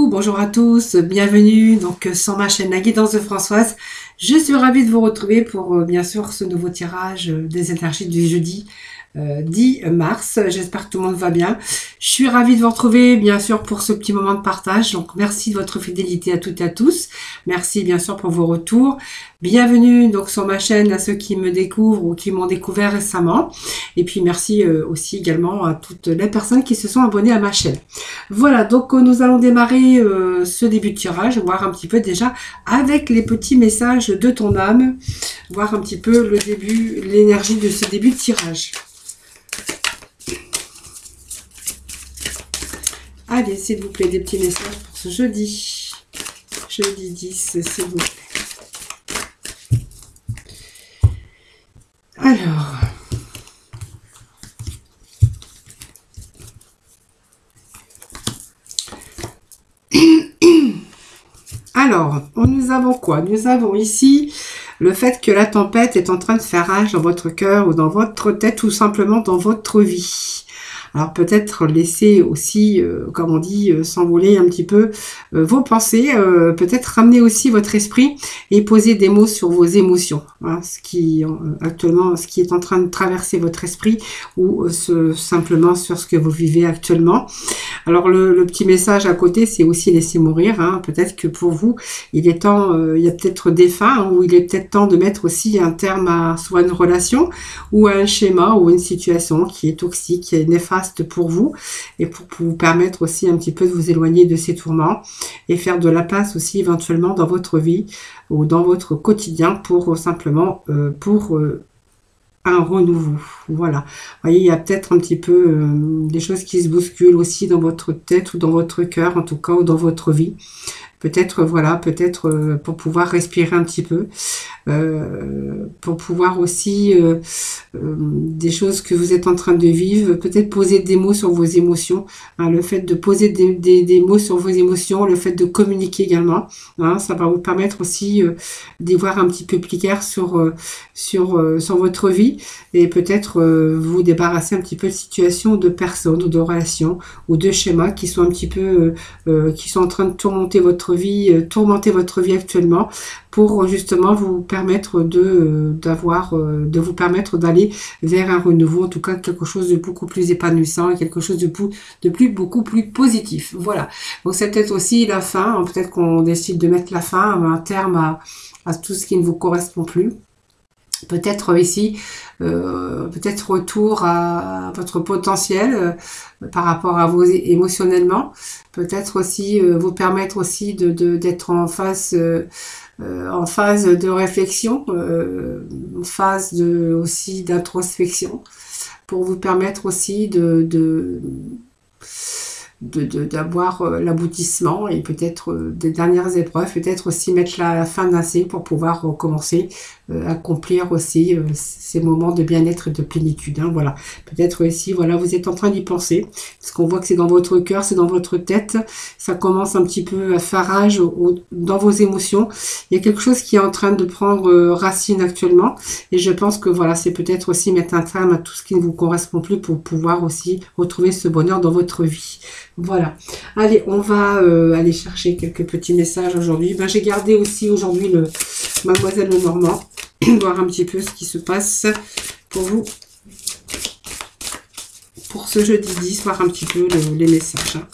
bonjour à tous, bienvenue donc sur ma chaîne La Guidance de Françoise. Je suis ravie de vous retrouver pour bien sûr ce nouveau tirage des énergies du jeudi 10 mars. J'espère que tout le monde va bien. Je suis ravie de vous retrouver bien sûr pour ce petit moment de partage. Donc merci de votre fidélité à toutes et à tous. Merci bien sûr pour vos retours. Bienvenue donc sur ma chaîne à ceux qui me découvrent ou qui m'ont découvert récemment. Et puis merci aussi également à toutes les personnes qui se sont abonnées à ma chaîne. Voilà, donc nous allons démarrer ce début de tirage, voir un petit peu déjà avec les petits messages de ton âme, voir un petit peu le début, l'énergie de ce début de tirage. Allez, s'il vous plaît, des petits messages pour ce jeudi. Jeudi 10, s'il vous plaît. Alors... Alors, nous avons quoi? Nous avons ici le fait que la tempête est en train de faire rage dans votre cœur ou dans votre tête ou simplement dans votre vie. Alors peut-être laisser aussi, comme on dit, s'envoler un petit peu vos pensées, peut-être ramener aussi votre esprit et poser des mots sur vos émotions, hein, actuellement, ce qui est en train de traverser votre esprit ou simplement sur ce que vous vivez actuellement. Alors le petit message à côté, c'est aussi laisser mourir, hein. Peut-être que pour vous, il est temps, il y a peut-être des fins, hein, où il est peut-être temps de mettre aussi un terme à soit une relation ou à un schéma ou une situation qui est toxique, qui est néfaste pour vous et pour vous permettre aussi un petit peu de vous éloigner de ces tourments et faire de la place aussi éventuellement dans votre vie ou dans votre quotidien pour simplement un renouveau. Voilà. Vous voyez, il y a peut-être un petit peu des choses qui se bousculent aussi dans votre tête ou dans votre cœur, en tout cas, ou dans votre vie. Peut-être, voilà, peut-être pour pouvoir respirer un petit peu, pour pouvoir aussi, des choses que vous êtes en train de vivre, peut-être poser des mots sur vos émotions, hein, le fait de poser des mots sur vos émotions, le fait de communiquer également, hein, ça va vous permettre aussi d'y voir un petit peu plus clair sur votre vie et peut-être vous débarrasser un petit peu de situations, de personnes ou de relations ou de schémas qui sont un petit peu, qui sont en train de tourmenter votre vie actuellement pour justement vous permettre de vous permettre d'aller vers un renouveau, en tout cas quelque chose de beaucoup plus épanouissant et quelque chose beaucoup plus positif. Voilà. Donc c'est peut-être aussi la fin, hein, peut-être qu'on décide de mettre la fin, un terme à tout ce qui ne vous correspond plus. Peut-être ici, peut-être retour à votre potentiel par rapport à vous émotionnellement. Peut-être aussi vous permettre aussi d'être en phase de réflexion, en phase aussi d'introspection, pour vous permettre aussi d'avoir l'aboutissement et peut-être des dernières épreuves, peut-être aussi mettre la fin d'un cycle pour pouvoir recommencer, accomplir aussi ces moments de bien-être et de plénitude, hein, voilà. Peut-être ici, voilà, vous êtes en train d'y penser, parce qu'on voit que c'est dans votre cœur, c'est dans votre tête, ça commence un petit peu à faire rage dans vos émotions. Il y a quelque chose qui est en train de prendre racine actuellement, et je pense que voilà, c'est peut-être aussi mettre un terme à tout ce qui ne vous correspond plus pour pouvoir aussi retrouver ce bonheur dans votre vie. Voilà. Allez, on va aller chercher quelques petits messages aujourd'hui. Ben, j'ai gardé aussi aujourd'hui le Mademoiselle Lenormand, voir un petit peu ce qui se passe pour vous, pour ce jeudi 10, voir un petit peu les messages. Hein.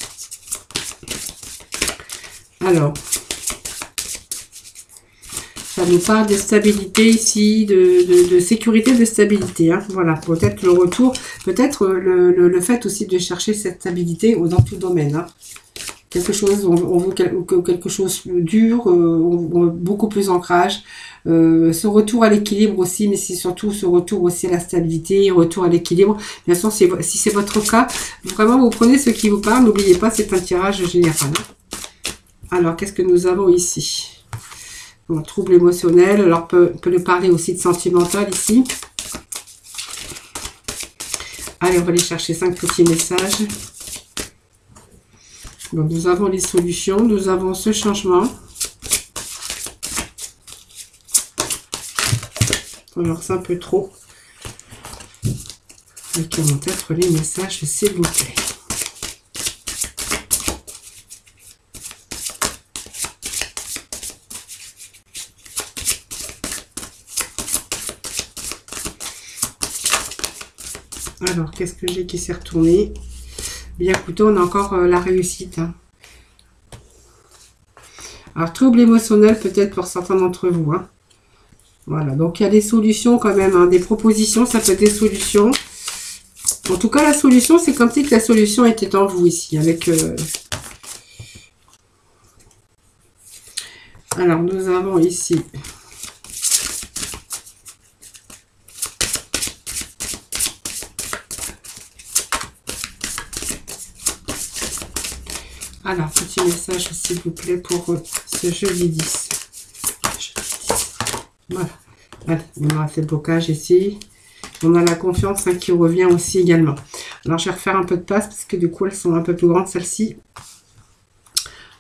Alors, ça nous parle de stabilité ici, de sécurité, de stabilité. Hein. Voilà, peut-être le retour, peut-être le fait aussi de chercher cette stabilité dans tout domaine. Hein. Quelque chose, on veut quelque chose dur, beaucoup plus ancrage. Ce retour à l'équilibre aussi, mais c'est surtout ce retour aussi à la stabilité, retour à l'équilibre. Bien sûr, si c'est votre cas, vraiment vous prenez ce qui vous parle. N'oubliez pas, c'est un tirage général. Hein. Alors, qu'est-ce que nous avons ici? Bon, trouble émotionnel, alors on peut lui parler aussi de sentimental ici. Allez, on va aller chercher 5 petits messages. Donc, nous avons les solutions, nous avons ce changement. Alors, c'est un peu trop. Et quels vont être les messages, s'il vous plaît? Alors, qu'est-ce que j'ai qui s'est retourné? Bien écoutez, on a encore la réussite. Hein. Alors, trouble émotionnel peut-être pour certains d'entre vous. Hein. Voilà, donc il y a des solutions quand même, hein, des propositions, ça peut être des solutions. En tout cas, la solution, c'est comme si que la solution était en vous ici. Avec, alors, nous avons ici... Alors, petit message, s'il vous plaît, pour ce jeudi 10. Voilà. Allez, on a fait le blocage ici. On a la confiance hein, qui revient aussi également. Alors, je vais refaire un peu de place parce que du coup, elles sont un peu plus grandes, celles-ci.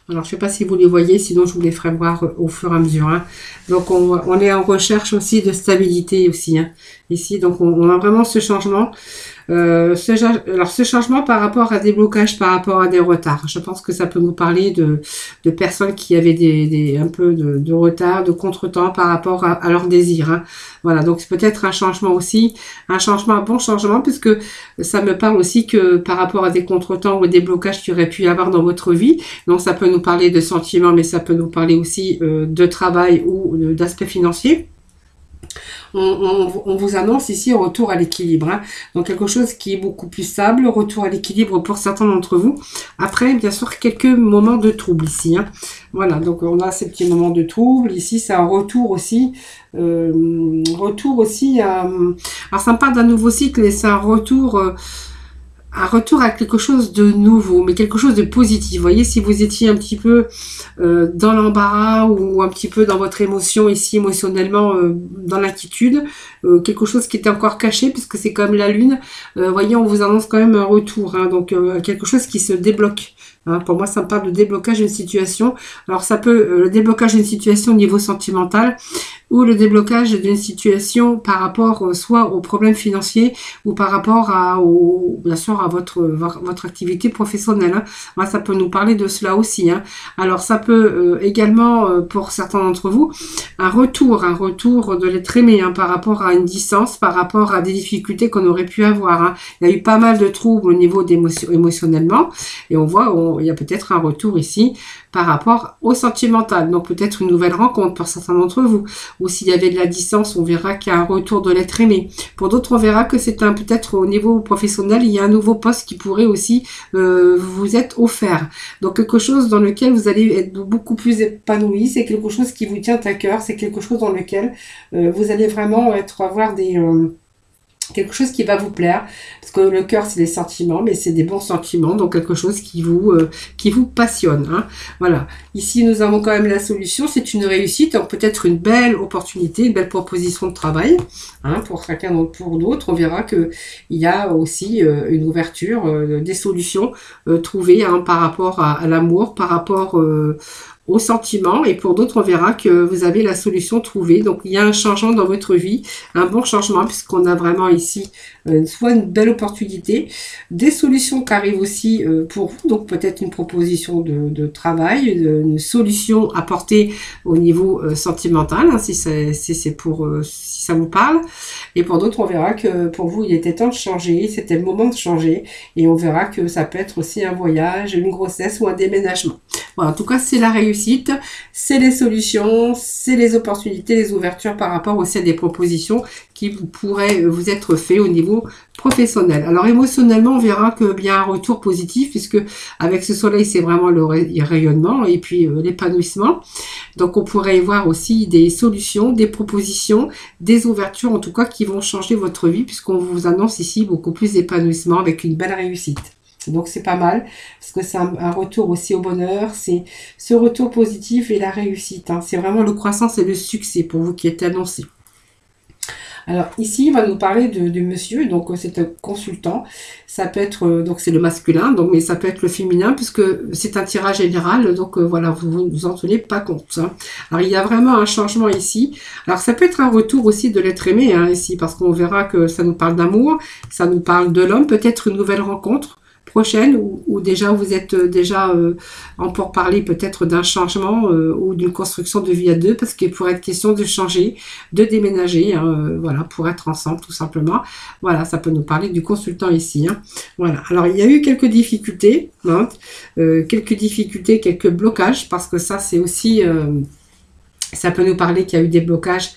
Alors, je ne sais pas si vous les voyez, sinon je vous les ferai voir au fur et à mesure. Hein. Donc, on est en recherche aussi de stabilité aussi. Hein. Ici, donc, on a vraiment ce changement. Alors, ce changement par rapport à des blocages, par rapport à des retards. Je pense que ça peut nous parler de personnes qui avaient un peu de retard, de contretemps par rapport à leurs désirs. Hein. Voilà, donc c'est peut-être un changement aussi, un bon changement, puisque ça me parle aussi que par rapport à des contretemps ou des blocages qu'il y aurait pu y avoir dans votre vie, donc ça peut nous parler de sentiments, mais ça peut nous parler aussi de travail ou d'aspect financier. On vous annonce ici un retour à l'équilibre. Hein. Donc quelque chose qui est beaucoup plus stable, retour à l'équilibre pour certains d'entre vous. Après, bien sûr, quelques moments de trouble ici. Hein. Voilà, donc on a ces petits moments de trouble. Ici, c'est un retour aussi. Alors ça me parle d'un nouveau cycle et c'est un retour à quelque chose de nouveau, mais quelque chose de positif. Vous voyez, si vous étiez un petit peu dans l'embarras ou un petit peu dans votre émotion ici, émotionnellement, dans l'inquiétude, quelque chose qui était encore caché, puisque c'est comme la lune, voyez, on vous annonce quand même un retour, hein, donc quelque chose qui se débloque. Hein, pour moi, ça me parle de déblocage d'une situation. Alors, ça peut, le déblocage d'une situation au niveau sentimental ou le déblocage d'une situation par rapport soit aux problèmes financiers ou par rapport bien sûr, à votre activité professionnelle. Hein. Moi, ça peut nous parler de cela aussi. Hein. Alors, ça peut également, pour certains d'entre vous, un retour de l'être aimé hein, par rapport à une distance, par rapport à des difficultés qu'on aurait pu avoir. Hein. Il y a eu pas mal de troubles au niveau émotionnellement et on voit, il y a peut-être un retour ici par rapport au sentimental. Donc peut-être une nouvelle rencontre pour certains d'entre vous. Ou s'il y avait de la distance, on verra qu'il y a un retour de l'être aimé. Pour d'autres, on verra que c'est peut-être au niveau professionnel, il y a un nouveau poste qui pourrait aussi vous être offert. Donc quelque chose dans lequel vous allez être beaucoup plus épanoui. C'est quelque chose qui vous tient à cœur. C'est quelque chose dans lequel vous allez vraiment avoir quelque chose qui va vous plaire, parce que le cœur c'est des sentiments, mais c'est des bons sentiments, donc quelque chose qui vous passionne. Hein. Voilà. Ici nous avons quand même la solution, c'est une réussite, donc peut-être une belle opportunité, une belle proposition de travail. Hein, pour chacun pour d'autres, on verra que il y a aussi une ouverture, des solutions trouvées hein, par rapport à l'amour, par rapport au sentiment, et pour d'autres on verra que vous avez la solution trouvée. Donc il y a un changement dans votre vie, un bon changement, puisqu'on a vraiment ici soit une belle opportunité, des solutions qui arrivent aussi pour vous, donc peut-être une proposition de travail, une solution apportée au niveau sentimental, hein, si ça vous parle. Et pour d'autres on verra que pour vous il était temps de changer, c'était le moment de changer, et on verra que ça peut être aussi un voyage, une grossesse ou un déménagement. Voilà, en tout cas, c'est la réussite, c'est les solutions, c'est les opportunités, les ouvertures par rapport aussi à des propositions qui pourraient vous être faites au niveau professionnel. Alors émotionnellement, on verra qu'il y a un retour positif puisque avec ce soleil, c'est vraiment le rayonnement et puis l'épanouissement. Donc on pourrait y voir aussi des solutions, des propositions, des ouvertures en tout cas qui vont changer votre vie puisqu'on vous annonce ici beaucoup plus d'épanouissement avec une belle réussite. Donc c'est pas mal, parce que c'est un retour aussi au bonheur, c'est ce retour positif et la réussite. Hein. C'est vraiment le croissance et le succès pour vous qui êtes annoncé. Alors ici, il va nous parler de monsieur, donc c'est un consultant. Ça peut être, donc c'est le masculin, donc mais ça peut être le féminin, puisque c'est un tirage général, donc voilà, vous en tenez pas compte. Hein. Alors il y a vraiment un changement ici. Alors ça peut être un retour aussi de l'être aimé, hein, ici, parce qu'on verra que ça nous parle d'amour, ça nous parle de l'homme, peut-être une nouvelle rencontre. prochaine ou déjà vous êtes déjà en pourparlers peut-être d'un changement ou d'une construction de vie à deux, parce qu'il pourrait être question de changer, de déménager, hein, voilà, pour être ensemble tout simplement. Voilà, ça peut nous parler du consultant ici. Hein. Voilà, alors il y a eu quelques difficultés, hein, quelques blocages, parce que ça c'est aussi, ça peut nous parler qu'il y a eu des blocages,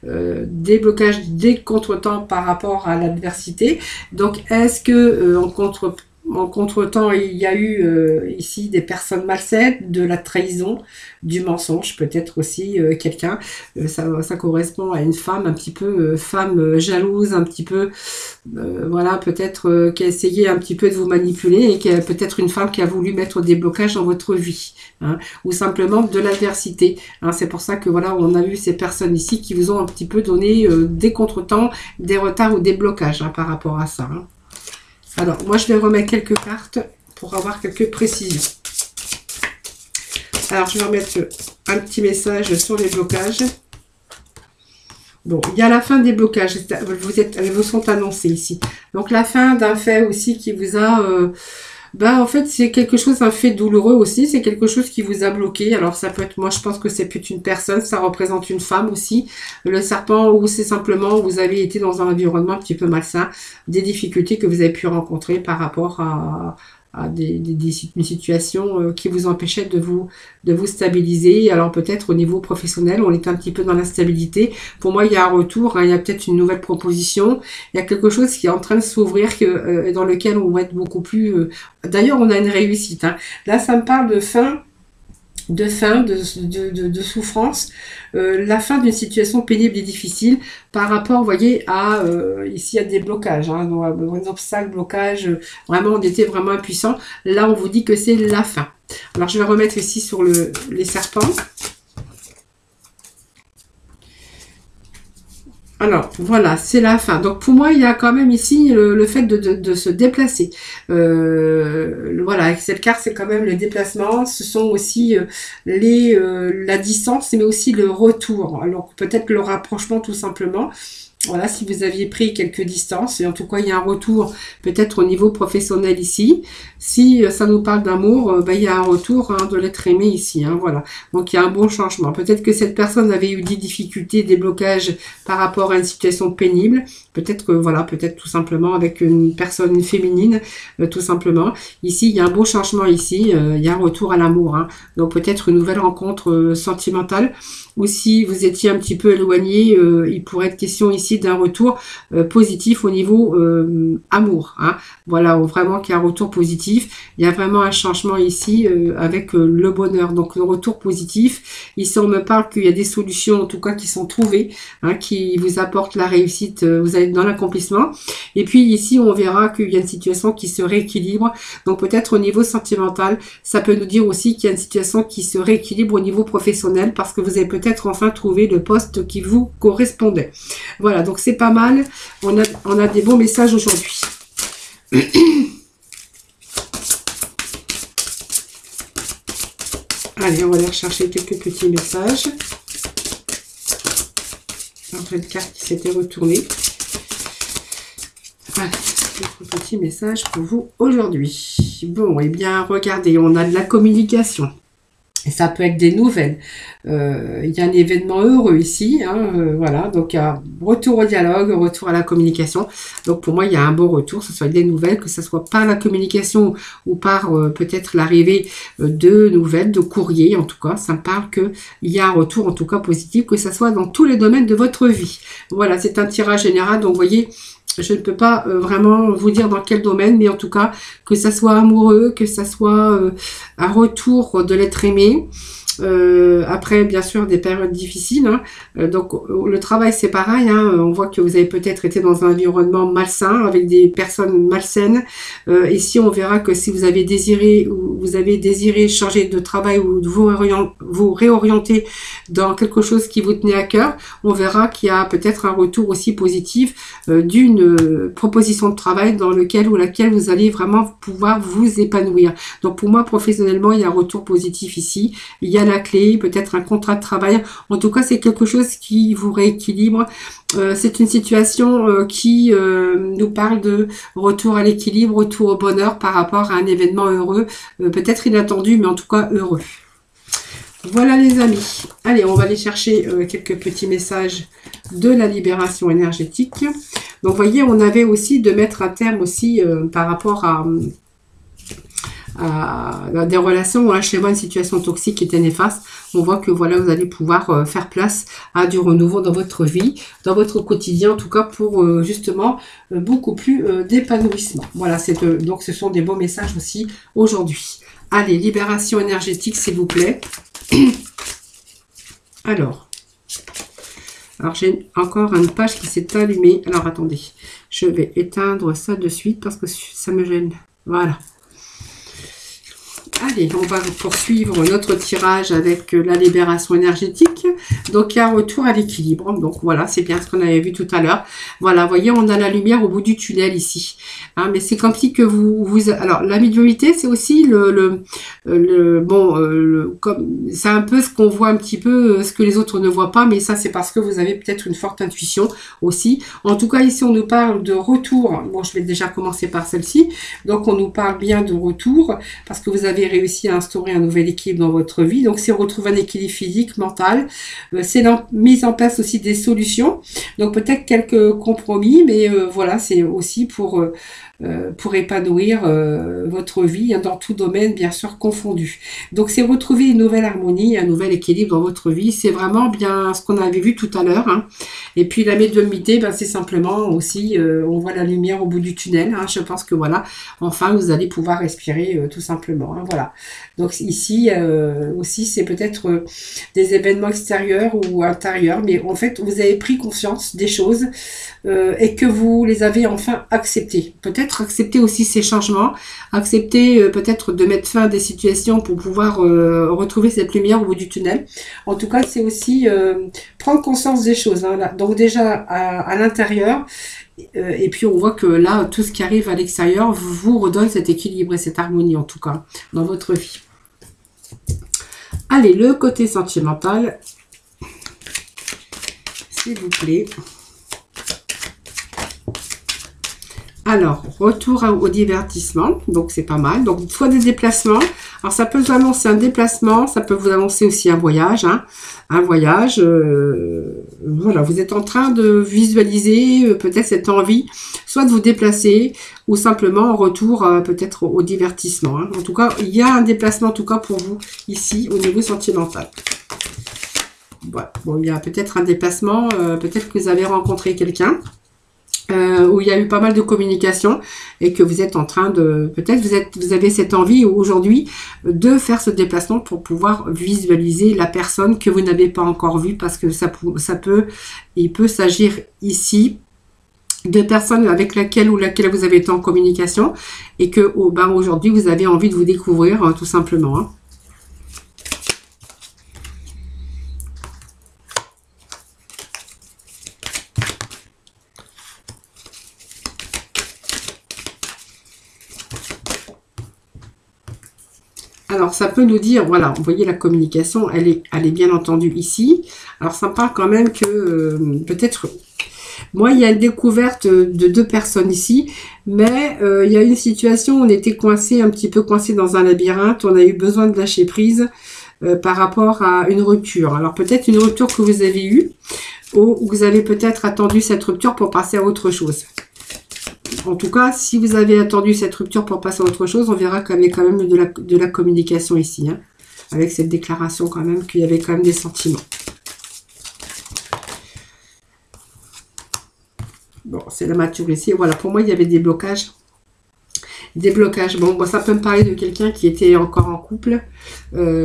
des contretemps par rapport à l'adversité. Donc, est-ce que en contretemps, il y a eu ici des personnes malsaines, de la trahison, du mensonge, peut-être aussi quelqu'un, ça correspond à une femme un petit peu, femme jalouse, un petit peu, voilà, peut-être qui a essayé un petit peu de vous manipuler et qui a peut-être une femme qui a voulu mettre des blocages dans votre vie, hein, ou simplement de l'adversité. Hein, c'est pour ça que voilà, on a eu ces personnes ici qui vous ont un petit peu donné des contretemps, des retards ou des blocages hein, par rapport à ça. Hein. Alors, moi, je vais remettre quelques cartes pour avoir quelques précisions. Alors, je vais remettre un petit message sur les blocages. Bon, il y a la fin des blocages. Elles vous sont annoncées ici. Donc, la fin d'un fait aussi qui vous a... en fait, c'est quelque chose, un fait douloureux aussi. C'est quelque chose qui vous a bloqué. Alors, ça peut être... Moi, je pense que c'est plus une personne. Ça représente une femme aussi. Le serpent, ou c'est simplement vous avez été dans un environnement un petit peu malsain. Des difficultés que vous avez pu rencontrer par rapport à une situation qui vous empêchait de vous stabiliser. Alors peut-être au niveau professionnel, on est un petit peu dans l'instabilité. Pour moi, il y a un retour, hein, il y a peut-être une nouvelle proposition, il y a quelque chose qui est en train de s'ouvrir, dans lequel on va être beaucoup plus... D'ailleurs, on a une réussite. Hein. Là, ça me parle de fin, de souffrance, la fin d'une situation pénible et difficile par rapport, vous voyez, à ici il y a des blocages, hein, des obstacles, blocages, vraiment on était vraiment impuissant. Là on vous dit que c'est la fin. Alors je vais remettre ici sur les serpents. Alors, voilà, c'est la fin. Donc, pour moi, il y a quand même ici le fait de se déplacer. Voilà, avec cette carte, c'est quand même le déplacement. Ce sont aussi la distance, mais aussi le retour. Alors, peut-être le rapprochement, tout simplement. Voilà, si vous aviez pris quelques distances, et en tout cas, il y a un retour peut-être au niveau professionnel ici. Si ça nous parle d'amour, il y a un retour hein, de l'être aimé ici. Hein, voilà. Donc, il y a un bon changement. Peut-être que cette personne avait eu des difficultés, des blocages par rapport à une situation pénible. Peut-être que, voilà, peut-être tout simplement avec une personne féminine, tout simplement. Ici, il y a un beau changement ici. Il y a un retour à l'amour. Hein. Donc, peut-être une nouvelle rencontre sentimentale. Ou si vous étiez un petit peu éloigné, il pourrait être question ici d'un retour positif au niveau amour. Hein. Voilà, vraiment qu'il y a un retour positif. Il y a vraiment un changement ici avec le bonheur. Donc, le retour positif. Ici, on me parle qu'il y a des solutions, en tout cas, qui sont trouvées, hein, qui vous apportent la réussite. Vous allez dans l'accomplissement. Et puis, ici, on verra qu'il y a une situation qui se rééquilibre. Donc, peut-être au niveau sentimental, ça peut nous dire aussi qu'il y a une situation qui se rééquilibre au niveau professionnel parce que vous avez peut-être enfin trouvé le poste qui vous correspondait. Voilà, donc c'est pas mal. On a des bons messages aujourd'hui. Allez, on va aller rechercher quelques petits messages. Après une carte qui s'était retournée. Voilà, quelques petits messages pour vous aujourd'hui. Bon, eh bien, regardez, on a de la communication. Et ça peut être des nouvelles. Il y a un événement heureux ici. Hein, voilà, donc il y a retour au dialogue, retour à la communication. Donc pour moi, il y a un bon retour, que ce soit des nouvelles, que ce soit par la communication ou par peut-être l'arrivée de nouvelles, de courriers. En tout cas, ça me parle qu'il y a un retour en tout cas positif, que ce soit dans tous les domaines de votre vie. Voilà, c'est un tirage général. Donc vous voyez... Je ne peux pas vraiment vous dire dans quel domaine, mais en tout cas, que ça soit amoureux, que ça soit un retour de l'être aimé. Après, bien sûr, des périodes difficiles. Hein. Donc, le travail, c'est pareil. Hein. On voit que vous avez peut-être été dans un environnement malsain, avec des personnes malsaines. Ici, on verra que si vous avez désiré changer de travail ou de vous réorienter dans quelque chose qui vous tenait à cœur, on verra qu'il y a peut-être un retour aussi positif d'une proposition de travail dans lequel ou laquelle vous allez vraiment pouvoir vous épanouir. Donc pour moi, professionnellement, il y a un retour positif ici. Il y a la clé, peut-être un contrat de travail. En tout cas, c'est quelque chose qui vous rééquilibre. C'est une situation qui nous parle de retour à l'équilibre, retour au bonheur par rapport à un événement heureux, peut-être inattendu, mais en tout cas heureux. Voilà les amis. Allez, on va aller chercher quelques petits messages de la libération énergétique. Donc, vous voyez, on avait aussi de mettre un terme aussi par rapport à des relations, hein, chez moi, une situation toxique qui était néfaste. On voit que voilà, vous allez pouvoir faire place à du renouveau dans votre vie, dans votre quotidien, en tout cas pour justement beaucoup plus d'épanouissement. Voilà, donc ce sont des beaux messages aussi aujourd'hui. Allez, libération énergétique, s'il vous plaît. Alors j'ai encore une page qui s'est allumée. Alors, attendez. Je vais éteindre ça de suite parce que ça me gêne. Voilà. Allez, on va poursuivre notre tirage avec la libération énergétique. Donc, il y a un retour à l'équilibre. Donc, voilà, c'est bien ce qu'on avait vu tout à l'heure. Voilà, vous voyez, on a la lumière au bout du tunnel ici. Hein, mais c'est comme si que alors, la médiumnité, c'est aussi c'est un peu ce qu'on voit un petit peu, ce que les autres ne voient pas. Mais ça, c'est parce que vous avez peut-être une forte intuition aussi. En tout cas, ici, on nous parle de retour. Bon, je vais déjà commencer par celle-ci. Donc, on nous parle bien de retour parce que vous avez réussi à instaurer un nouvel équilibre dans votre vie. Donc, c'est retrouver un équilibre physique, mental. C'est la mise en place aussi des solutions. Donc, peut-être quelques compromis, mais voilà, c'est aussi pour épanouir votre vie dans tout domaine, bien sûr, confondu. Donc, c'est retrouver une nouvelle harmonie, un nouvel équilibre dans votre vie. C'est vraiment bien ce qu'on avait vu tout à l'heure. Hein. Et puis, la médiumnité, c'est simplement aussi, on voit la lumière au bout du tunnel. Hein. Je pense que voilà, enfin, vous allez pouvoir respirer tout simplement. Hein. Voilà. Donc, ici, aussi, c'est peut-être des événements extérieurs ou intérieurs. Mais en fait, vous avez pris conscience des choses et que vous les avez enfin acceptées. Peut-être accepter aussi ces changements, accepter peut-être de mettre fin à des situations pour pouvoir retrouver cette lumière au bout du tunnel. En tout cas, c'est aussi prendre conscience des choses. Hein, là. Donc déjà à l'intérieur, et puis on voit que là, tout ce qui arrive à l'extérieur vous redonne cet équilibre et cette harmonie en tout cas dans votre vie. Allez, le côté sentimental, s'il vous plaît. Alors, retour au divertissement, donc c'est pas mal. Donc, soit des déplacements. Alors, ça peut vous annoncer un déplacement, ça peut vous annoncer aussi un voyage. Hein. Un voyage, voilà, vous êtes en train de visualiser peut-être cette envie, soit de vous déplacer, ou simplement en retour peut-être au divertissement. Hein. En tout cas, il y a un déplacement en tout cas pour vous, ici, au niveau sentimental. Voilà. Bon, il y a peut-être un déplacement, peut-être que vous avez rencontré quelqu'un. Où il y a eu pas mal de communication et que vous êtes en train de, peut-être vous avez cette envie aujourd'hui de faire ce déplacement pour pouvoir visualiser la personne que vous n'avez pas encore vue parce que il peut s'agir ici de personnes avec laquelle vous avez été en communication et que aujourd'hui vous avez envie de vous découvrir tout simplement. Hein. Alors, ça peut nous dire, voilà, vous voyez la communication, elle est bien entendue ici. Alors, ça parle quand même que peut-être, moi, il y a une découverte de 2 personnes ici, mais il y a une situation où on était un petit peu coincé dans un labyrinthe, on a eu besoin de lâcher prise par rapport à une rupture. Alors, peut-être une rupture que vous avez eue, ou vous avez peut-être attendu cette rupture pour passer à autre chose. En tout cas, si vous avez attendu cette rupture pour passer à autre chose, on verra qu'il y avait quand même de la communication ici. Hein, avec cette déclaration quand même qu'il y avait quand même des sentiments. Bon, c'est la maturité. Voilà, pour moi, il y avait des blocages. Des blocages. Bon, ça peut me parler de quelqu'un qui était encore en couple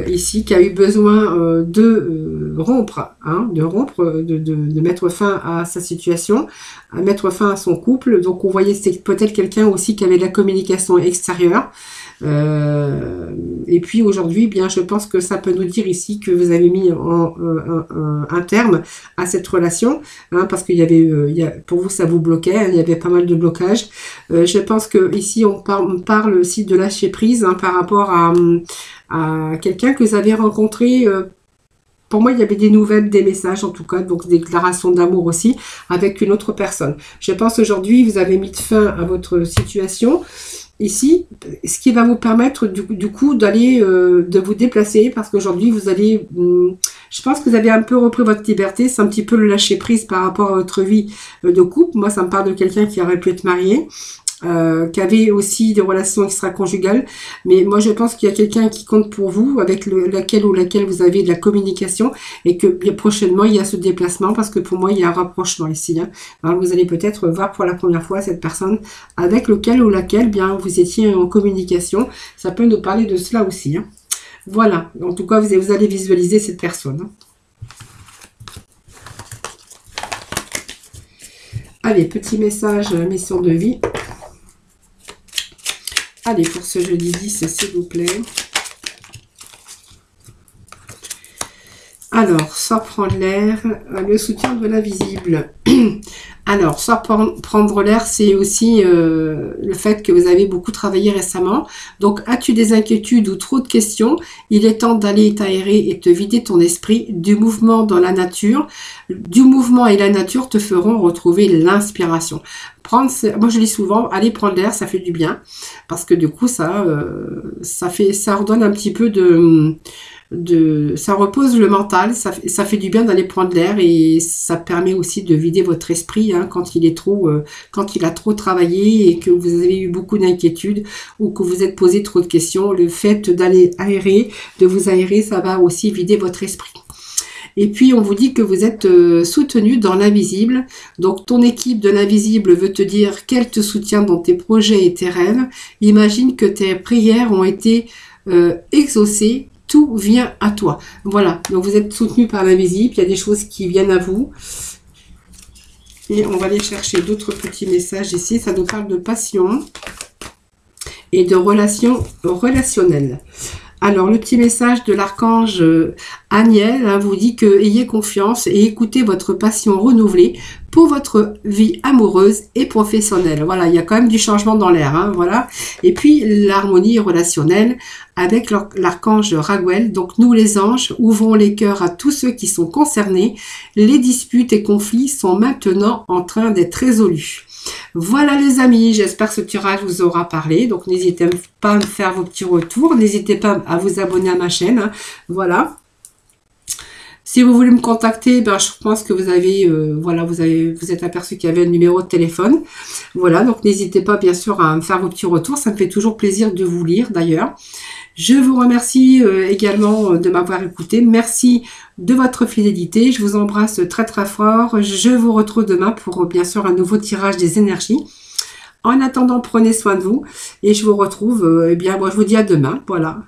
ici, qui a eu besoin de rompre, hein, de mettre fin à sa situation, à mettre fin à son couple. Donc, on voyait c'est peut-être quelqu'un aussi qui avait de la communication extérieure. Et puis aujourd'hui, bien, je pense que ça peut nous dire ici que vous avez mis un terme à cette relation, hein, parce qu'il y avait, pour vous, ça vous bloquait, hein, il y avait pas mal de blocages. Je pense que ici, on parle aussi de lâcher prise, hein, par rapport à quelqu'un que vous avez rencontré. Pour moi, il y avait des nouvelles, des messages en tout cas, donc des déclarations d'amour aussi, avec une autre personne. Je pense aujourd'hui, vous avez mis fin à votre situation ici, ce qui va vous permettre du coup d'aller, de vous déplacer, parce qu'aujourd'hui, vous allez, je pense que vous avez un peu repris votre liberté, c'est un petit peu le lâcher prise par rapport à votre vie de couple. Moi, ça me parle de quelqu'un qui aurait pu être marié. Qui avait aussi des relations extra-conjugales, mais moi je pense qu'il y a quelqu'un qui compte pour vous, avec laquelle vous avez de la communication, et que bien prochainement il y a ce déplacement, parce que pour moi il y a un rapprochement ici, hein. Alors vous allez peut-être voir pour la première fois cette personne avec lequel ou laquelle bien vous étiez en communication. Ça peut nous parler de cela aussi, hein. Voilà, en tout cas vous allez visualiser cette personne, hein. Allez, petit message, mission de vie. Allez, pour ce jeudi 10, s'il vous plaît. Alors, sort prendre l'air, le soutien de l'invisible. Alors, sort prendre l'air, c'est aussi le fait que vous avez beaucoup travaillé récemment. Donc, as-tu des inquiétudes ou trop de questions? Il est temps d'aller t'aérer et te vider ton esprit du mouvement dans la nature. Du mouvement et la nature te feront retrouver l'inspiration. Moi je dis souvent, aller prendre l'air, ça fait du bien. Parce que du coup, ça redonne un petit peu ça repose le mental, ça fait du bien d'aller prendre l'air, et ça permet aussi de vider votre esprit, hein, quand il a trop travaillé et que vous avez eu beaucoup d'inquiétudes ou que vous êtes posé trop de questions. Le fait d'aller de vous aérer, ça va aussi vider votre esprit. Et puis, on vous dit que vous êtes soutenu dans l'invisible. Donc, ton équipe de l'invisible veut te dire qu'elle te soutient dans tes projets et tes rêves. Imagine que tes prières ont été exaucées. Tout vient à toi. Voilà, donc vous êtes soutenu par l'invisible, il y a des choses qui viennent à vous. Et on va aller chercher d'autres petits messages ici. Ça nous parle de passion et de relations relationnelles. Alors, le petit message de l'archange Aniel, hein, vous dit que ayez confiance et écoutez votre passion renouvelée pour votre vie amoureuse et professionnelle. Voilà, il y a quand même du changement dans l'air, hein, voilà. Et puis, l'harmonie relationnelle avec l'archange Raguel. Donc, nous les anges, ouvrons les cœurs à tous ceux qui sont concernés. Les disputes et conflits sont maintenant en train d'être résolus. Voilà les amis, j'espère que ce tirage vous aura parlé. Donc n'hésitez pas à me faire vos petits retours. N'hésitez pas à vous abonner à ma chaîne, hein. Voilà. Si vous voulez me contacter, ben, je pense que vous avez, vous êtes aperçu qu'il y avait un numéro de téléphone. Voilà, donc n'hésitez pas bien sûr à me faire vos petits retours. Ça me fait toujours plaisir de vous lire d'ailleurs. Je vous remercie également de m'avoir écouté. Merci de votre fidélité. Je vous embrasse très très fort. Je vous retrouve demain pour bien sûr un nouveau tirage des énergies. En attendant, prenez soin de vous et je vous retrouve, moi je vous dis à demain. Voilà.